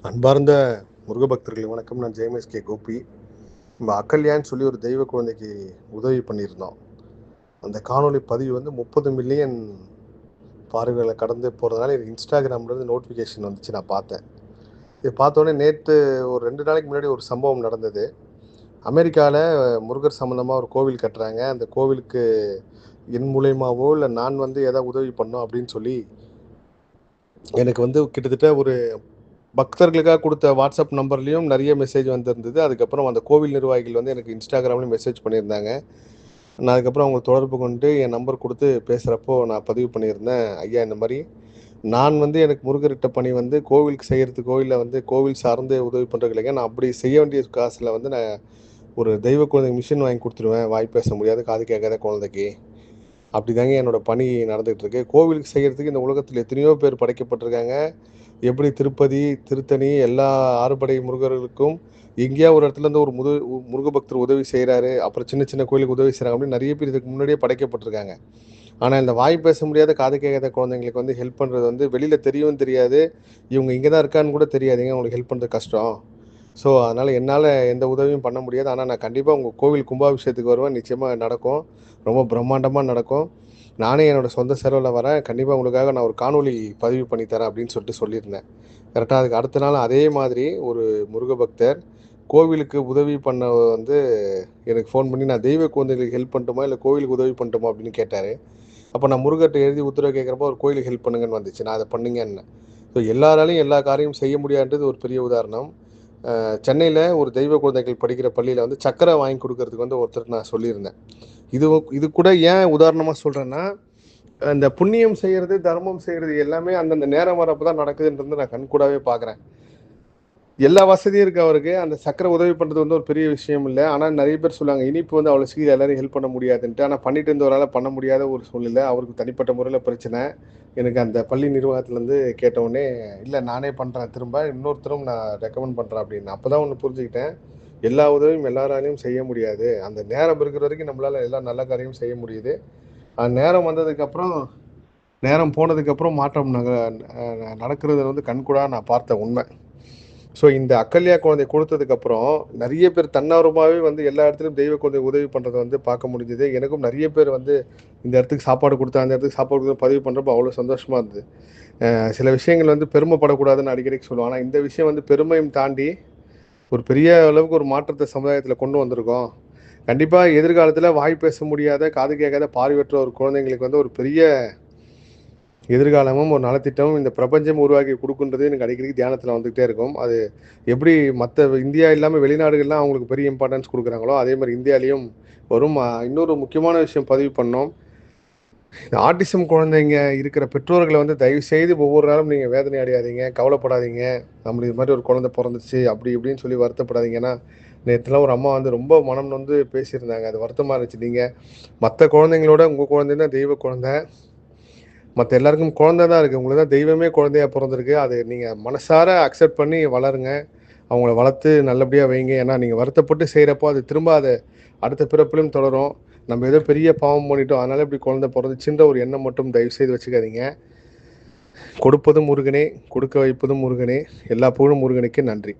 அன்பார்ந்த முருக பக்தர்களுக்கு வணக்கம். நான் ஜெயமேஷ் கோபி. நம்ம அகல்யான்னு சொல்லி ஒரு தெய்வ குழந்தைக்கு உதவி பண்ணியிருந்தோம். அந்த காணொளி பதிவு வந்து 30 மில்லியன் பார்வைகளை கடந்து போகிறதுனால எனக்கு இன்ஸ்டாகிராம்லேருந்து நோட்டிஃபிகேஷன் வந்துச்சு. நான் பார்த்தேன். இது பார்த்தோன்னே நேற்று ஒரு 2 நாளைக்கு முன்னாடி ஒரு சம்பவம் நடந்தது. அமெரிக்காவில் முருகர் சம்மந்தமாக ஒரு கோவில் கட்டுறாங்க. அந்த கோவிலுக்கு என் மூலியமாவோ இல்லை நான் வந்து எதாவது உதவி பண்ணோம் அப்படின்னு சொல்லி எனக்கு வந்து கிட்டத்தட்ட ஒரு பக்தர்களுக்காக கொடுத்த வாட்ஸ்அப் நம்பர்லேயும் நிறைய மெசேஜ் வந்திருந்தது. அதுக்கப்புறம் அந்த கோவில் நிர்வாகிகள் வந்து எனக்கு இன்ஸ்டாகிராம்லேயும் மெசேஜ் பண்ணியிருந்தாங்க. நான் அதுக்கப்புறம் அவங்க தொடர்பு கொண்டு என் நம்பர் கொடுத்து பேசுகிறப்போ நான் பதிவு பண்ணியிருந்தேன். ஐயா, இந்த மாதிரி நான் வந்து எனக்கு முருகர்கிட்ட பணி வந்து கோவிலுக்கு செய்கிறது, கோவிலில் வந்து கோவில் சார்ந்து உதவி பண்ணுறது இல்லைங்க. நான் அப்படி செய்ய வேண்டிய காசில் வந்து நான் ஒரு தெய்வ குழந்தை மிஷின் வாங்கி கொடுத்துருவேன். வாய் பேச முடியாது, காது கேட்காத குழந்தைக்கு. அப்படி தாங்க என்னோடய பணி நடந்துகிட்டு இருக்கு. கோவிலுக்கு செய்கிறதுக்கு இந்த உலகத்தில் எத்தனையோ பேர் படைக்கப்பட்டிருக்காங்க. எப்படி திருப்பதி, திருத்தணி எல்லா ஆறுபடை முருகர்களுக்கும் எங்கேயா ஒரு இடத்துல இருந்து ஒரு முருக பக்தர் உதவி செய்கிறாரு, அப்புறம் சின்ன சின்ன கோயிலுக்கு உதவி செய்கிறாங்க அப்படின்னு நிறைய பேர் இதுக்கு முன்னாடியே படைக்கப்பட்டிருக்காங்க. ஆனால் இந்த வாய் பேச முடியாத, காது கேட்காத குழந்தைங்களுக்கு வந்து ஹெல்ப் பண்ணுறது வந்து வெளியில் தெரியவும் தெரியாது. இவங்க இங்கே தான் இருக்கான்னு கூட தெரியாதுங்க. அவங்களுக்கு ஹெல்ப் பண்ணுறது கஷ்டம். ஸோ அதனால் என்னால் எந்த உதவியும் பண்ண முடியாது. ஆனால் நான் கண்டிப்பாக உங்கள் கோவில் கும்பாபிஷேகத்துக்கு வருவேன். நிச்சயமாக நடக்கும். ரொம்ப பிரம்மாண்டமாக நடக்கும். நானே என்னோடய சொந்த செலவில் வரேன். கண்டிப்பாக உங்களுக்காக நான் ஒரு காணொளி பதிவு பண்ணி தரேன் அப்படின்னு சொல்லியிருந்தேன். கரெக்டாக அதுக்கு அடுத்த நாள் அதே மாதிரி ஒரு முருக பக்தர் கோவிலுக்கு உதவி பண்ண வந்து எனக்கு ஃபோன் பண்ணி, நான் தெய்வ குழந்தைகளுக்கு ஹெல்ப் பண்ணட்டுமா இல்லை கோவிலுக்கு உதவி பண்ணட்டுமா அப்படின்னு கேட்டார். அப்போ நான் முருகர்கிட்ட எழுதி உத்தரவு கேட்குறப்போ ஒரு கோயிலுக்கு ஹெல்ப் பண்ணுங்கன்னு வந்துச்சு. நான் அதை பண்ணுங்கன்னு. ஸோ எல்லாராலையும் எல்லா காரியமும் செய்ய முடியாதுன்றது ஒரு பெரிய உதாரணம். சென்னையில் ஒரு தெய்வ குழந்தைகள் படிக்கிற பள்ளியில் வந்து சக்கரை வாங்கி கொடுக்கறதுக்கு வந்து ஒருத்தர் நான் சொல்லியிருந்தேன். இது கூட ஏன் உதாரணமாக சொல்கிறேன்னா, அந்த புண்ணியம் செய்கிறது, தர்மம் செய்கிறது எல்லாமே அந்தந்த நேரம் வரப்போ தான் நடக்குதுன்றது நான் கண்கூடாவே பார்க்குறேன். எல்லா வசதியும் இருக்குது அவருக்கு. அந்த சக்கரை உதவி பண்ணுறது வந்து ஒரு பெரிய விஷயம் இல்லை. ஆனால் நிறைய பேர் சொல்லுவாங்க, இனிப்பு வந்து அவ்வளோ சீக்கிரம் எல்லாரும் ஹெல்ப் பண்ண முடியாதுன்ட்டு. ஆனால் பண்ணிட்டு இருந்தவரால் பண்ண முடியாத ஒரு சூழ்நிலை. அவருக்கு தனிப்பட்ட முறையில் பிரச்சனை. எனக்கு அந்த பள்ளி நிர்வாகத்துலேருந்து கேட்டவுடனே, இல்லை நானே பண்ணுறேன், திரும்ப இன்னொருத்தரும் நான் ரெக்கமெண்ட் பண்ணுறேன் அப்படின்னு. அப்போ தான் ஒன்று புரிஞ்சுக்கிட்டேன். எல்லா உதவியும் எல்லாராலையும் செய்ய முடியாது. அந்த நேரம் இருக்கிற வரைக்கும் நம்மளால் எல்லா நல்ல காரியமும் செய்ய முடியுது. நேரம் வந்ததுக்கப்புறம், நேரம் போனதுக்கப்புறம் மாற்றம் நடக்கிறது வந்து கண்கூடா நான் பார்த்த உண்மை. ஸோ இந்த அகல்யா குழந்தை கொடுத்ததுக்கப்புறம் நிறைய பேர் தன்னார்வமாகவே வந்து எல்லா இடத்துலையும் தெய்வ குழந்தை உதவி பண்ணுறதை வந்து பார்க்க முடிஞ்சுது. எனக்கும் நிறைய பேர் வந்து இந்த இடத்துக்கு சாப்பாடு கொடுத்தா, அந்த இடத்துக்கு சாப்பாடு கொடுத்து பதிவு பண்ணுறப்போ அவ்வளோ சந்தோஷமாக இருந்தது. சில விஷயங்கள் வந்து பெருமைப்படக்கூடாதுன்னு அடிக்கடி சொல்லுவாங்க. ஆனால் இந்த விஷயம் வந்து பெருமையும் தாண்டி ஒரு பெரிய அளவுக்கு ஒரு மாற்றத்தை சமுதாயத்தில் கொண்டு வந்திருக்கோம். கண்டிப்பாக எதிர்காலத்தில் வாய் பேச முடியாத, காது கேட்காத, பார்வையற்ற ஒரு குழந்தைங்களுக்கு வந்து ஒரு பெரிய எதிர்காலமும் ஒரு நலத்திட்டமும் இந்த பிரபஞ்சம் உருவாக்கி கொடுக்குன்றது எனக்கு அடிக்கடி தியானத்தில் வந்துகிட்டே இருக்கும். அது எப்படி மற்ற இந்தியா இல்லாமல் வெளிநாடுகள்லாம் அவங்களுக்கு பெரிய இம்பார்ட்டன்ஸ் கொடுக்குறாங்களோ, அதே மாதிரி இந்தியாலேயும் வரும். இன்னொரு முக்கியமான விஷயம் பதிவு பண்ணோம். ஆட்டிசம் குழந்தைங்க இருக்கிற பெற்றோர்களை வந்து தயவு செய்து ஒவ்வொரு நாளும் நீங்கள் வேதனை அடையாதீங்க, கவலைப்படாதீங்க. நம்மளுக்கு இது மாதிரி ஒரு குழந்தை பிறந்துச்சு அப்படி இப்படின்னு சொல்லி வருத்தப்படாதீங்கன்னா, நேற்றுலாம் ஒரு அம்மா வந்து ரொம்ப மனம் வந்து பேசியிருந்தாங்க. அது வருத்தமாக இருந்துச்சு. நீங்கள் மற்ற குழந்தைங்களோட உங்கள் குழந்தை தான் தெய்வ குழந்தை. மற்ற எல்லாருக்கும் குழந்தை தான் இருக்குது. உங்களுக்கு தான் தெய்வமே குழந்தையா பிறந்திருக்கு. அது நீங்கள் மனசார அக்செப்ட் பண்ணி வளருங்க. அவங்கள வளர்த்து நல்லபடியாக வைங்க. ஏன்னா நீங்கள் வருத்தப்பட்டு செய்கிறப்போ அது திரும்ப அதை அடுத்த பிறப்பிலும் தொடரும். நம்ம ஏதோ பெரிய பாவம் பண்ணிட்டோம், அதனால இப்படி குழந்தை பிறந்துச்சுன்ற ஒரு எண்ணம் மட்டும் தயவு செய்து வச்சுக்காதீங்க. கொடுப்பதும் முருகனே, கொடுக்க வைப்பதும் முருகனே. எல்லா புகழும் முருகனுக்கு. நன்றி.